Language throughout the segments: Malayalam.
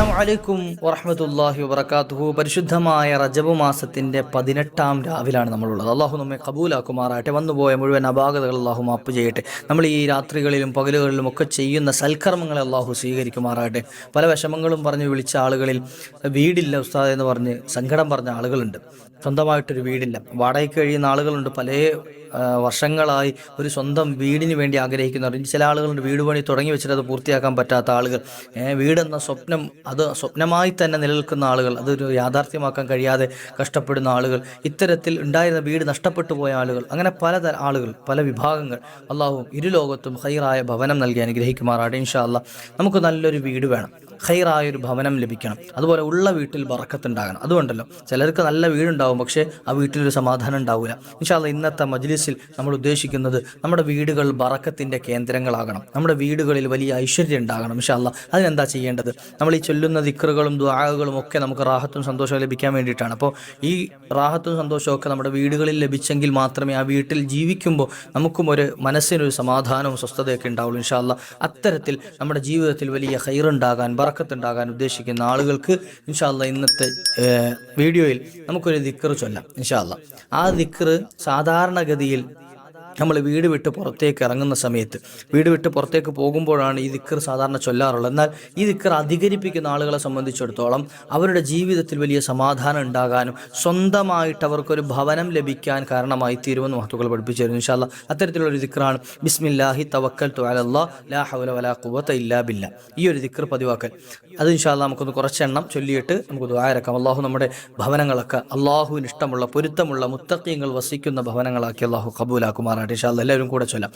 അസ്സലാമു അലൈക്കും വറഹ്മത്തുള്ളാഹി വബറകാതുഹു. പരിശുദ്ധമായ റജബ് മാസത്തിൻ്റെ 18-ാം രാവിലാണ് നമ്മളുള്ളത്. അള്ളാഹു നമ്മെ കബൂലാക്കുമാറാകട്ടെ. വന്നുപോയ മുഴുവൻ അപാകതകൾ അള്ളാഹു മാപ്പ് ചെയ്യട്ടെ. നമ്മൾ ഈ രാത്രികളിലും പകലുകളിലും ഒക്കെ ചെയ്യുന്ന സൽക്കർമ്മങ്ങളെ അള്ളാഹു സ്വീകരിക്കുമാറാകട്ടെ. പല വിഷമങ്ങളും പറഞ്ഞ് വിളിച്ച ആളുകളിൽ വീടില്ല ഉസ്താദ് എന്ന് പറഞ്ഞ് സങ്കടം പറഞ്ഞ ആളുകളുണ്ട്. സ്വന്തമായിട്ടൊരു വീടില്ല, വാടകയ്ക്ക് കഴിയുന്ന ആളുകളുണ്ട്. പല വർഷങ്ങളായി ഒരു സ്വന്തം വീടിന് വേണ്ടി ആഗ്രഹിക്കുന്നവർ. ചില ആളുകളുണ്ട് വീട് പണി തുടങ്ങി വെച്ചിട്ട് അത് പൂർത്തിയാക്കാൻ പറ്റാത്ത ആളുകൾ. വീടെന്ന സ്വപ്നം അത് സ്വപ്നമായി തന്നെ നിലനിൽക്കുന്ന ആളുകൾ, അതൊരു യാഥാർത്ഥ്യമാക്കാൻ കഴിയാതെ കഷ്ടപ്പെടുന്ന ആളുകൾ, ഇത്തരത്തിൽ ഉണ്ടായിരുന്ന വീട് നഷ്ടപ്പെട്ടു പോയ ആളുകൾ, അങ്ങനെ പല ആളുകൾ, പല വിഭാഗങ്ങൾ. അള്ളാഹു ഇരുലോകത്തും ഖൈറായ ഭവനം നൽകി അനുഗ്രഹിക്കുമാറാട്ടെ. ഇൻഷാ അല്ലാഹ് നമുക്ക് നല്ലൊരു വീട് വേണം, ഖൈറായൊരു ഭവനം ലഭിക്കണം. അതുപോലെ ഉള്ള വീട്ടിൽ ബറക്കത്തുണ്ടാകണം. അതുകൊണ്ടല്ലോ ചിലർക്ക് നല്ല വീടുണ്ടാവും, പക്ഷേ ആ വീട്ടിലൊരു സമാധാനം ഉണ്ടാവില്ല. ഇൻഷാ അല്ലാഹ് ഇന്നത്തെ മജ്ലിസിൽ നമ്മൾ ഉദ്ദേശിക്കുന്നത് നമ്മുടെ വീടുകൾ ബറക്കത്തിൻ്റെ കേന്ദ്രങ്ങളാകണം, നമ്മുടെ വീടുകളിൽ വലിയ ഐശ്വര്യം ഉണ്ടാകണം. ഇൻഷാ അല്ലാഹ് അതിനെന്താ ചെയ്യേണ്ടത്? നമ്മൾ ഈ ചൊല്ലുന്ന ദിക്റുകളും ദുആകളും ഒക്കെ നമുക്ക് റാഹത്തും സന്തോഷവും ലഭിക്കാൻ വേണ്ടിയിട്ടാണ്. അപ്പോൾ ഈ റാഹത്തും സന്തോഷവും ഒക്കെ നമ്മുടെ വീടുകളിൽ ലഭിച്ചെങ്കിൽ മാത്രമേ ആ വീട്ടിൽ ജീവിക്കുമ്പോൾ നമുക്കും ഒരു മനസ്സിനൊരു സമാധാനവും സ്വസ്ഥതയൊക്കെ ഉണ്ടാവുള്ളൂ. ഇൻഷാ അല്ലാഹ് അത്തരത്തിൽ നമ്മുടെ ജീവിതത്തിൽ വലിയ ഖൈറുണ്ടാകാൻ, ബറക്കത്തുണ്ടാകാൻ ഉദ്ദേശിക്കുന്ന ആളുകൾക്ക് ഇൻഷാ അല്ലാഹ് ഇന്നത്തെ വീഡിയോയിൽ നമുക്കൊരു ദിക്ർ ചൊല്ലാം. ഇൻഷാ അല്ലാഹ് ആ ദിക്ർ സാധാരണഗതിയിൽ നമ്മൾ വീട് വിട്ട് പുറത്തേക്ക് ഇറങ്ങുന്ന സമയത്ത്, വീട് വിട്ട് പുറത്തേക്ക് പോകുമ്പോഴാണ് ഈ ദിക്ർ സാധാരണ ചൊല്ലാറുള്ളത്. എന്നാൽ ഈ ദിക്ർ അധികരിപ്പിക്കുന്ന ആളുകളെ സംബന്ധിച്ചിടത്തോളം അവരുടെ ജീവിതത്തിൽ വലിയ സമാധാനം ഉണ്ടാകാനും സ്വന്തമായിട്ട് അവർക്കൊരു ഭവനം ലഭിക്കാൻ കാരണമായി തീരുമെന്ന് മഹത്തുക്കൾ പഠിപ്പിച്ചു തരുന്നു. ഇൻഷാ അല്ലാഹ് അത്തരത്തിലുള്ളൊരു ദിക്റാണ് ബിസ്മില്ലാഹി തവക്കൽതു അലല്ലാഹ് ലാ ഹൗല വലാ ഖുവത ഇല്ലാ ബില്ലാ. ഈ ഒരു ദിക്ർ പതിവാക്കൽ, അത് ഇൻഷാ അല്ലാഹ് നമുക്കൊന്ന് കുറച്ചെണ്ണം ചൊല്ലിയിട്ട് നമുക്ക് ദുആ ഇറക്കാം. അള്ളാഹു നമ്മുടെ ഭവനങ്ങളൊക്കെ അള്ളാഹുവിന് ഇഷ്ടമുള്ള, പൊരുത്തമുള്ള, മുത്തഖീങ്ങൾ വസിക്കുന്ന ഭവനങ്ങളാക്കി അള്ളാഹു കബൂലാക്കുമാറാകട്ടെ. ഇൻഷാ അല്ലാഹ് എല്ലാവരും കൂടെ ചൊല്ലാം.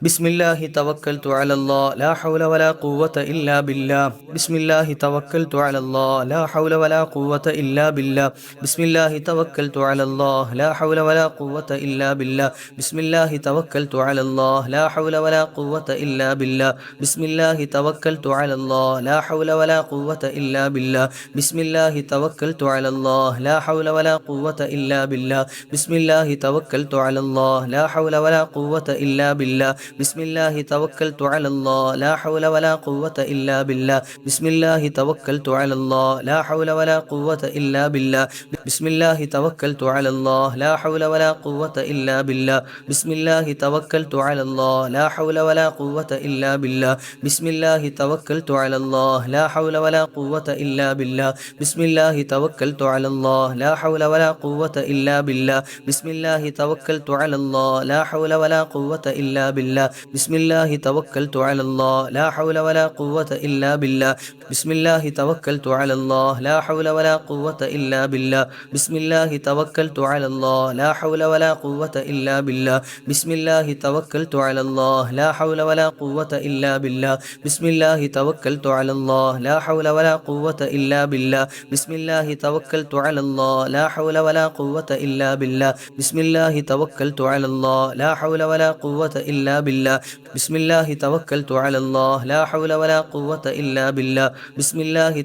ബിസ്മില്ലാഹി തവക്കൽതു അലല്ലാഹ് ലാ ഹൗല വലാ ഖുവത ഇല്ലാ ബില്ലാ. ബിസ്മില്ലാഹി തവക്കൽതു അലല്ലാഹ് ലാ ഹൗല വലാ ഖുവത ഇല്ലാ ബില്ലാ. ബിസ്മില്ലാഹി തവക്കൽതു അലല്ലാഹ് ലാ ഹൗല വലാ ഖുവത ഇല്ലാ ബില്ലാ. ബിസ്മില്ലാഹി തവക്കൽതു അലല്ലാഹ് ലാ ഹൗല വലാ ഖുവത ഇല്ലാ ബില്ലാ. ബിസ്മില്ലാഹി തവക്കൽതു അലല്ലാഹ് ലാ ഹൗല വലാ ഖുവത ഇല്ലാ ബില്ലാ. ബിസ്മില്ലാഹി തവക്കൽതു അലല്ലാഹ് ലാ ഹൗല വലാ ഖുവത ഇല്ലാ ബില്ലാ. ബിസ്മില്ലാഹി തവക്കൽതു അലല്ലാഹ് ലാ ഹൗല വലാ ഖുവത ഇല്ലാ ബില്ലാ. ബിസ്മില്ലാഹി തവക്കൽതു അലല്ലാഹ് ലാ ഹൗല വലാ ഖുവത ഇല്ലാ ബില്ലാ. ബിസ്മില്ലാഹി തവക്കൽതു അലല്ലാഹ് ലാ ഹൗല വലാ ഖുവത ഇല്ലാ ബില്ലാ. ബിസ്മില്ലാഹി തവക്കൽതു അലല്ലാഹ് ലാ ഹൗല വലാ ഖുവത ഇല്ലാ ബില്ലാ. ബിസ്മില്ലാഹി തവക്കൽതു അലല്ലാഹ് ലാ ഹൗല വലാ ഖുവത ഇല്ലാ ബില്ലാ. ബിസ്മില്ലാഹി തവക്കൽതു അലല്ലാഹ് ലാ ഹൗല വലാ ഖുവത ഇല്ലാ ബില്ലാ. ബിസ്മില്ലാഹി തവക്കൽതു അലല്ലാഹ് ലാ ഹൗല വലാ ഖുവത ഇല്ലാ ബില്ലാ. ബിസ്മില്ലാഹി തവക്കൽതു അലല്ലാഹ് ലാ ഹൗല വലാ ഖുവത ഇല്ലാ ബില്ലാ. ബിസ്മില്ലാഹി തവക്കൽതു അലല്ലാഹ് ലാ ഹൗല വലാ ഖുവത ഇല്ലാ ബില്ലാ. ബിസ്മില്ലാഹി തവക്കൽതു അലല്ലാഹ് ലാ ഹൗല വലാ ഖുവത ഇല്ലാ ബില്ലാ. ബിസ്മില്ലാഹി തവക്കൽതു അലല്ലാഹ് ലാ ഹൗല വലാ ഖുവത ഇല്ലാ ബില്ലാ. ബിസ്മില്ലാഹി തവക്കൽതു അലല്ലാഹ് ലാ ഹൗല വലാ ഖുവത ഇല്ലാ ബില്ലാ. ബിസ്മില്ലാഹി തവക്കൽതു അലല്ലാഹ് ലാ ഹൗല വലാ ഖുവത ഇല്ലാ ബില്ലാ. ബിസ്മില്ലാഹി തവക്കൽതു അലല്ലാഹ് ലാ ഹൗല വലാ ഖുവത ഇല്ലാ ബില്ലാ. ബിസ്മില്ലാഹി തവക്കൽതു അലല്ലാഹ് ലാ ഹൗല വലാ ഖുവത ഇല്ലാ ബില്ലാ. ബിസ്മില്ലാഹി തവക്കൽതു അലല്ലാഹ് ലാ ഹൗല വലാ ഖുവത ഇല്ലാ ബില്ലാ. ബിസ്മില്ലാഹി തവക്കൽതു അലല്ലാഹ് ലാ ഹൗല വലാ ഖുവത ഇല്ലാ ബില്ലാ. ബിസ്മില്ലാഹി തവക്കൽതു അലല്ലാഹ് ലാ ഹൗല വലാ ഖുവത ഇല്ലാ ബില്ലാ. ബിസ്മില്ലാഹി തവക്കൽതു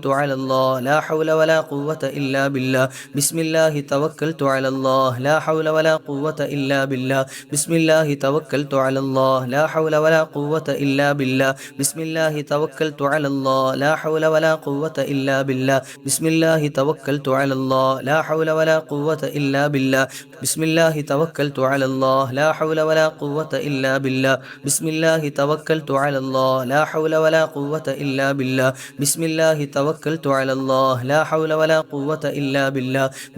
അലല്ലാഹ് ലാ ഹൗല വലാ ഖുവത ഇല്ലാ ബില്ലാ. ബിസ്മില്ലാഹി തവക്കൽതു അലല്ലാഹ് ലാ ഹൗല വലാ ഖുവത ഇല്ലാ ബില്ലാ. ബിസ്മില്ലാഹി തവക്കൽതു അലല്ലാഹ് ലാ ഹൗല വലാ ഖുവത ഇല്ലാ ബില്ലാ. ബിസ്മില്ലാഹി തവക്കൽതു അലല്ലാഹ് ലാ ഹൗല വലാ ഖുവത ഇല്ലാ ബില്ലാ. ബിസ്മില്ലാഹി തവക്കൽതു അലല്ലാഹ് ലാ ഹൗല വലാ ഖുവത ഇല്ലാ ബില്ലാ. ബിസ്മില്ലാഹി തവക്കൽതു അലല്ലാഹ് ലാ ഹൗല വലാ ഖുവത ഇല്ലാ ബില്ലാ.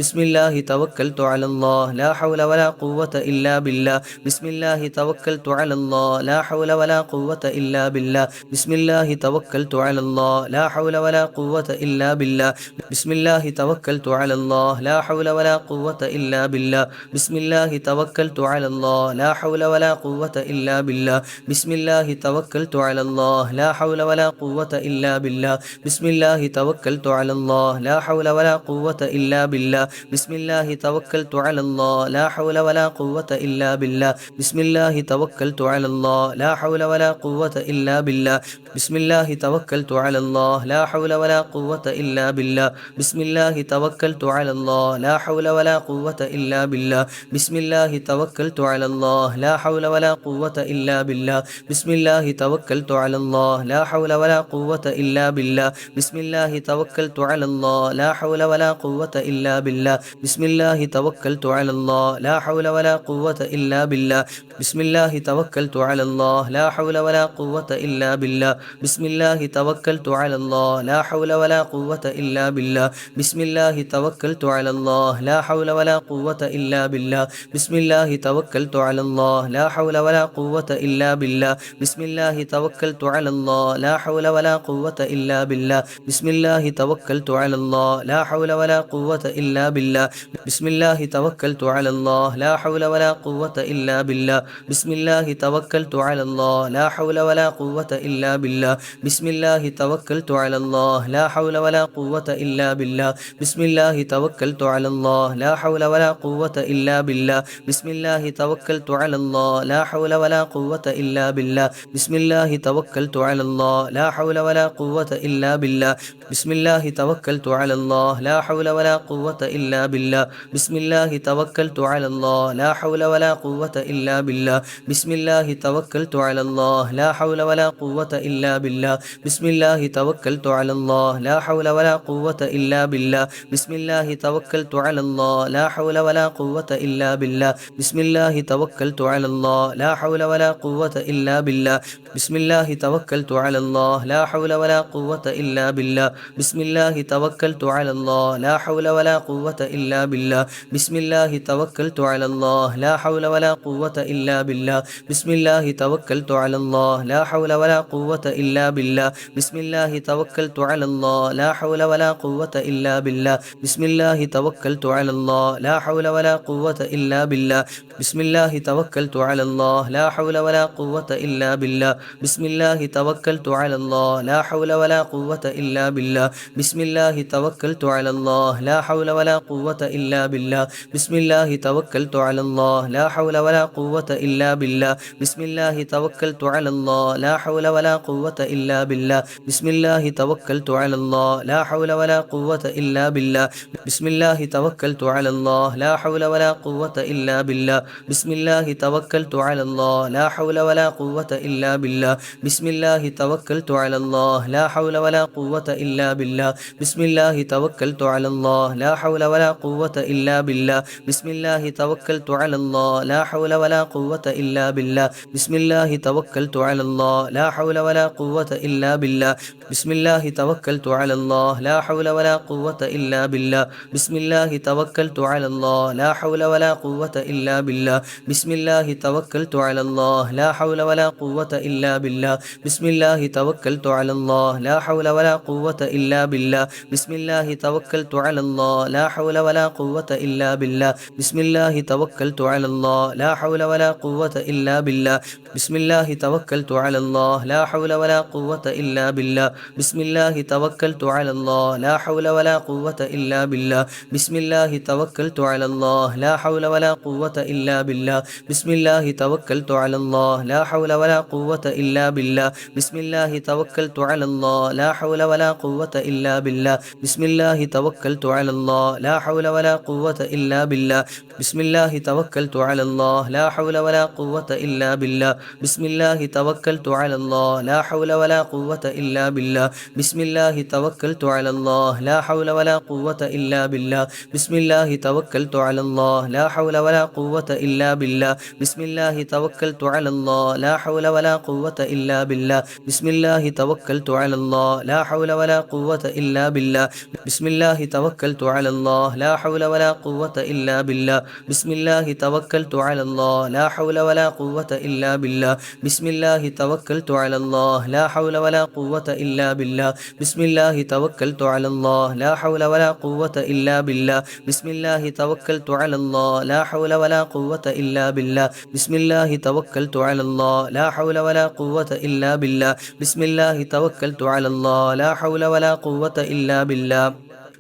ബിസ്മില്ലാഹി തവക്കൽതു അലല്ലാഹ് ലാ ഹൗല വലാ ഖുവത ഇല്ലാ ബില്ലാ. ബിസ്മില്ലാഹി തവക്കൽതു അലല്ലാഹ് ലാ ഹൗല വലാ ഖുവത ഇല്ലാ ബില്ലാ. ബിസ്മില്ലാഹി തവക്കൽതു അലല്ലാഹ് ലാ ഹൗല വലാ ഖുവത ഇല്ലാ ബില്ലാ. ബിസ്മില്ലാഹി തവക്കൽതു അലല്ലാഹ് ലാ ഹൗല വലാ ഖുവത ഇല്ലാ ബില്ലാ. ബിസ്മില്ലാഹി തവക്കൽതു അലല്ലാഹ് ലാ ഹൗല വലാ ഖുവത ഇല്ലാ ബില്ലാ. ബിസ്മില്ലാഹി തവക്കൽതു അലല്ലാഹ് ലാ ഹൗല വലാ ഖുവത ഇല്ലാ ബില്ലാ. ബിസ്മില്ലാഹി തവക്കൽതു അലല്ലാഹ് ലാ ഹൗല വലാ ഖുവത ഇല്ലാ ബില്ലാ. ബിസ്മില്ലാഹി തവക്കൽതു അലല്ലാഹ് ലാ ഹൗല വലാ ഖുവത ഇല്ലാ ബില്ലാ. ബിസ്മില്ലാഹി തവക്കൽതു അലല്ലാഹ് ലാ ഹൗല വലാ ഖുവത ഇല്ലാ ബില്ലാ. ബിസ്മില്ലാഹി തവക്കൽതു അലല്ലാഹ് ലാ ഹൗല വലാ ഖുവത ഇല്ലാ ബില്ലാ. ബിസ്മില്ലാഹി തവക്കൽതു അലല്ലാഹ് ലാ ഹൗല വലാ ഖുവത ഇല്ലാ ബില്ലാ. ബിസ്മില്ലാഹി തവക്കൽതു അലല്ലാഹ് ലാ ഹൗല വലാ قوة إلا بالله بسم الله توكلت على الله لا حول ولا قوة إلا بالله بسم الله توكلت على الله لا حول ولا قوة إلا بالله بسم الله توكلت على الله لا حول ولا قوة إلا بالله بسم الله توكلت على الله لا حول ولا قوة إلا بالله بسم الله توكلت على الله لا حول ولا قوة إلا بالله بسم الله توكلت على الله لا حول ولا قوة إلا بالله بسم الله توكلت على الله لا حول ولا قوة إلا بالله بسم الله توكلت على الله لا حول ولا قوة إلا بالله بسم الله توكلت على الله لا حول ولا قوة إلا بالله بسم الله توكلت على الله لا حول ولا قوة إلا بالله بسم الله توكلت على الله لا حول ولا قوة إلا بالله بسم الله توكلت على الله لا حول ولا قوة إلا بالله بسم الله توكلت على الله لا حول ولا قوة إلا بالله بسم الله توكلت على الله لا حول ولا قوة إلا بالله بسم الله توكلت على الله لا حول ولا قوة إلا بالله بسم الله توكلت على الله لا حول ولا قوة إلا بالله بسم الله توكلت على الله لا حول ولا قوة إلا بالله بسم الله توكلت على الله لا حول ولا قوة إلا بالله بسم الله توكلت على الله لا حول ولا قوة إلا بالله بسم الله توكلت على الله لا حول ولا قوة إلا بالله بسم الله توكلت على الله لا حول ولا قوة إلا بالله بسم الله توكلت على الله لا حول ولا قوة إلا بالله بسم الله توكلت على الله لا حول ولا قوة إلا بالله بسم الله توكلت على الله لا حول ولا قوة إلا بالله بسم الله توكلت على الله لا حول ولا قوة إلا بالله بسم الله توكلت على الله لا حول ولا قوة إلا بالله بسم الله توكلت على الله لا حول ولا قوة إلا بالله بسم الله توكلت على الله لا حول ولا قوة إلا بالله بسم الله توكلت على الله لا حول ولا قوة إلا بالله بسم الله توكلت على الله لا حول ولا قوة إلا بالله بسم الله توكلت على الله لا حول ولا قوة إلا بالله بسم الله توكلت على الله لا حول ولا قوة إلا بالله بسم الله توكلت على الله لا حول ولا قوة إلا بالله بسم الله توكلت على الله لا حول ولا قوة إلا بالله بسم الله توكلت على الله لا حول ولا قوة إلا بالله بسم الله توكلت على الله لا حول ولا قوة إلا بالله بسم الله توكلت على الله لا حول ولا قوة إلا بالله بسم الله توكلت على الله لا حول ولا قوة إلا بالله بسم الله توكلت على الله لا حول ولا قوة إلا بالله بسم الله توكلت على الله لا حول ولا قوة إلا بالله بسم الله توكلت على الله لا حول ولا قوة إلا بالله بسم الله توكلت على الله لا حول ولا قوة إلا بالله بسم الله توكلت على الله لا حول ولا قوة إلا بالله بسم الله توكلت على الله لا حول ولا قوة إلا بالله بسم الله توكلت على الله لا حول ولا قوة إلا بالله بسم الله توكلت على الله لا حول ولا قوة إلا بالله بسم الله توكلت على الله لا حول ولا قوة إلا بالله بسم الله توكلت على الله لا حول ولا قوة إلا بالله بسم الله توكلت على الله لا حول ولا قوة إلا بالله بسم الله توكلت على الله لا حول ولا قوة إلا بالله بسم الله توكلت على الله لا حول ولا قوة إلا بالله بسم الله توكلت على الله لا حول ولا قوة إلا بالله بسم الله توكلت على الله لا حول ولا قوة إلا بالله بسم الله توكلت على الله لا حول ولا قوة إلا بالله بسم الله توكلت على الله لا حول ولا قوة إلا بالله بسم الله توكلت على الله لا حول ولا قوة إلا بالله بسم الله توكلت على الله لا حول ولا قوة إلا بالله بسم الله توكلت على الله لا حول ولا قوة إلا بالله بسم الله توكلت على الله لا حول ولا قوة إلا بالله بسم الله توكلت على الله لا حول ولا قوة إلا بالله بسم الله توكلت على الله لا حول ولا قوة إلا بالله بسم الله توكلت على الله لا حول ولا قوة إلا بالله بسم الله توكلت على الله لا حول ولا قوة إلا بالله بسم الله توكلت على الله لا حول ولا قوة إلا بالله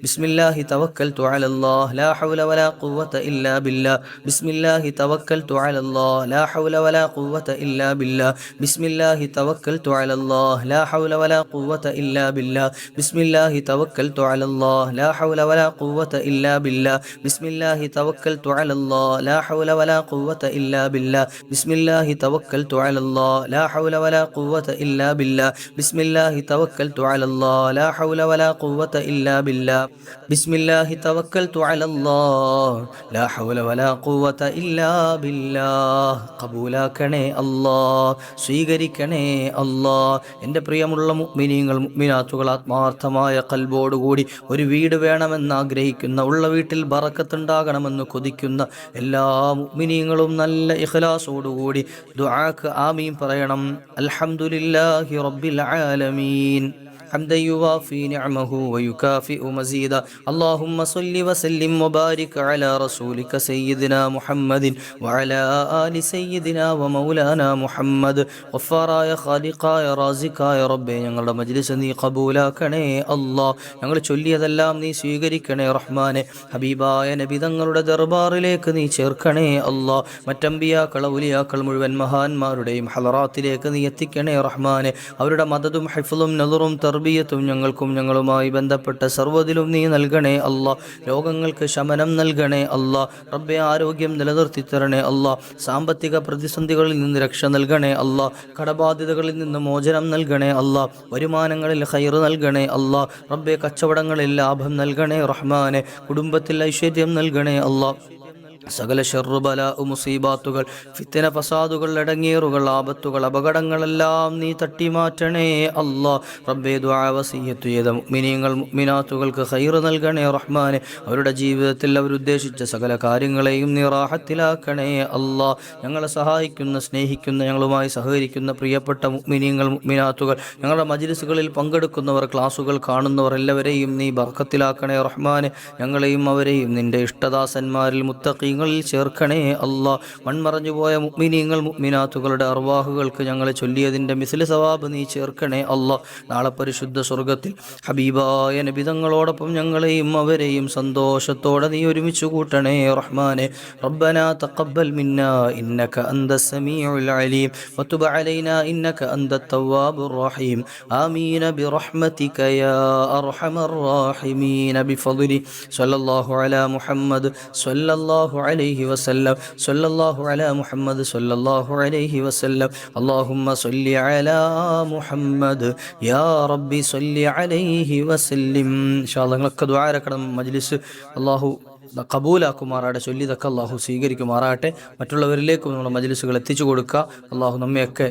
بسم الله توكلت على الله لا حول ولا قوة إلا بالله بسم الله توكلت على الله لا حول ولا قوة إلا بالله بسم الله توكلت على الله لا حول ولا قوة إلا بالله بسم الله توكلت على الله لا حول ولا قوة إلا بالله بسم الله توكلت على الله لا حول ولا قوة إلا بالله بسم الله توكلت على الله لا حول ولا قوة إلا بالله بسم الله توكلت على الله لا حول ولا قوة إلا بالله بسم الله توكلت على الله لا حول ولا قوة إلا بالله കബൂലാക്കണേ അല്ലാ, സ്വീകരിക്കണേ അല്ലാ. എൻ്റെ പ്രിയമുള്ള മുഅ്മിനീങ്ങൾ മുഅ്മിനാത്തുകൾ, ആത്മാർത്ഥമായ ഖൽബോടുകൂടി ഒരു വീട് വേണമെന്ന് ആഗ്രഹിക്കുന്ന, ഉള്ള വീട്ടിൽ ബറക്കത്തുണ്ടാകണമെന്ന് കൊതിക്കുന്ന എല്ലാ മുഅ്മിനീങ്ങളും നല്ല ഇഖ്ലാസോടുകൂടി ദുആക്ക് ആമീൻ പറയണം. അൽഹംദുലില്ലാഹി റബ്ബിൽ ആലമീൻ حمدا يوافي نعمه ويكافئ مزيدا اللهم صل وسلم وبارك على رسولك سيدنا محمد وعلى آل سيدنا ومولانا محمد غفاراയ ഖാലിഖായ റാസിഖായ റബ്ബേ, ഞങ്ങളുടെ മജ്ലിസ് നീ ഖബൂലാക്കണേ അല്ലാ. ഞങ്ങൾ ചൊല്ലിയതെല്ലാം നീ സ്വീകരിക്കണേ റഹ്മാനെ. ഹബീബായ നബി തങ്ങളുടെ ദർബാറിലേക്ക് നീ ചേർക്കണേ അല്ലാ. മറ്റമ്പിയാക്കൾ ഔലിയാക്കൾ മുഴുവൻ മഹാന്മാരുടെയും ഹളറാത്തിലേക്ക് നീ എത്തിക്കണേ റഹ്മാനെ. അവരുടെ മദദും ഹിഫ്ളും നദറും തർബിയത്തും ഞങ്ങൾക്കും ഞങ്ങളുമായി ബന്ധപ്പെട്ട സർവ്വതിലും നീ നൽകണേ അല്ലാ. രോഗങ്ങൾക്ക് ശമനം നൽകണേ അല്ലാ. റബ്ബെ, ആരോഗ്യം നിലനിർത്തി തരണേ അല്ലാ. സാമ്പത്തിക പ്രതിസന്ധികളിൽ നിന്ന് രക്ഷ നൽകണേ അല്ലാ. കടബാധ്യതകളിൽ നിന്ന് മോചനം നൽകണേ അല്ലാ. വരുമാനങ്ങളിൽ ഖൈർ നൽകണേ അല്ലാ. റബ്ബെ, കച്ചവടങ്ങളിൽ ലാഭം നൽകണേ റഹ്മാനെ. കുടുംബത്തിൽ ഐശ്വര്യം നൽകണേ അല്ലാ. സകല ഷർറു ബലാ മുസീബാത്തുകൾ, ഫിത്ന ഫസാദുകൾ, അടങ്ങേറുകൾ, ആപത്തുകൾ, അപകടങ്ങളെല്ലാം നീ തട്ടിമാറ്റണേ അല്ലാ. റബ്ബേ, ദുആ വസിയ്യത്ത് ചെയ്ത മുഅ്മിനീങ്ങൾ മുഅ്മിനാത്തുകൾക്ക് ഖൈർ നൽകണേ റഹ്മാനെ. അവരുടെ ജീവിതത്തിൽ അവരുദ്ദേശിച്ച സകല കാര്യങ്ങളെയും നീ റാഹത്തിലാക്കണേ അല്ലാ. ഞങ്ങളെ സഹായിക്കുന്ന, സ്നേഹിക്കുന്ന, ഞങ്ങളുമായി സഹകരിക്കുന്ന പ്രിയപ്പെട്ട മുഅ്മിനീങ്ങൾ മുഅ്മിനാത്തുകൾ, ഞങ്ങളുടെ മജ്ലിസുകളിൽ പങ്കെടുക്കുന്നവർ, ക്ലാസുകൾ കാണുന്നവർ എല്ലാവരെയും നീ ബർക്കത്തിലാക്കണേ റഹ്മാനെ. ഞങ്ങളെയും അവരെയും നിന്റെ ഇഷ്ടദാസന്മാരിൽ മുത്തഖീ ചേർക്കണേ അല്ലാ. മൺമറഞ്ഞുപോയ മുഅ്മിനീങ്ങൾ മുഅ്മിനാത്തുകളുടെ അർവാഹുകൾക്ക് ഞങ്ങളെ ചൊല്ലിയതിൻ്റെ മിസ്ല് സവാബ് നീ ചേർക്കണേ അല്ലാ. നാളെ പരിശുദ്ധ സ്വർഗത്തിൽ ഹബീബായ നബി തങ്ങളോടൊപ്പം ഞങ്ങളെയും അവരെയും സന്തോഷത്തോടെ നീ ഒരുമിച്ച് കൂട്ടണേ റഹ്മാനെ. റബ്ബനാ തഖബ്ബൽ മിന്നാ ഇന്നക അന്തസ് സമീഉൽ അലീം വതുബ് അലൈനാ ഇന്നക അന്തത് തവ്വാബുർ റഹീം. ആമീൻ ബിറഹ്മതിക യാ അർഹമർ റഹീമീൻ ബിഫദ്ലി സ്വല്ലല്ലാഹു അലാ മുഹമ്മദ് സ്വല്ലല്ലാഹു عليه وسلم صلى الله على محمد صلى الله عليه وسلم اللهم صل على محمد يا ربي صل عليه وسلم. ഇൻഷാ അല്ലാഹ് നിങ്ങളൊക്കെ ദുആ ഇറക്കണം. മജ്ലിസ് അല്ലാഹു കബൂലാക്കുമാറാട്ടെ. ചൊല്ലിയതൊക്കെ അള്ളാഹു സ്വീകരിക്കുമാറാട്ടെ. മറ്റുള്ളവരിലേക്കും നമ്മുടെ മജ്ലിസുകൾ എത്തിച്ചു കൊടുക്കുക. അള്ളാഹു നമ്മയൊക്കെ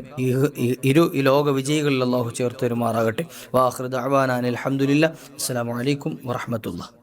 ഈ ലോക വിജയികളിൽ അള്ളാഹു ചേർത്ത് തരുമാറാകട്ടെ. വാഖിറു ദഅ്വാനാ അൽഹംദുലില്ലാഹ്. അസ്സലാമു അലൈക്കും വറഹ്മത്തുള്ളാഹി.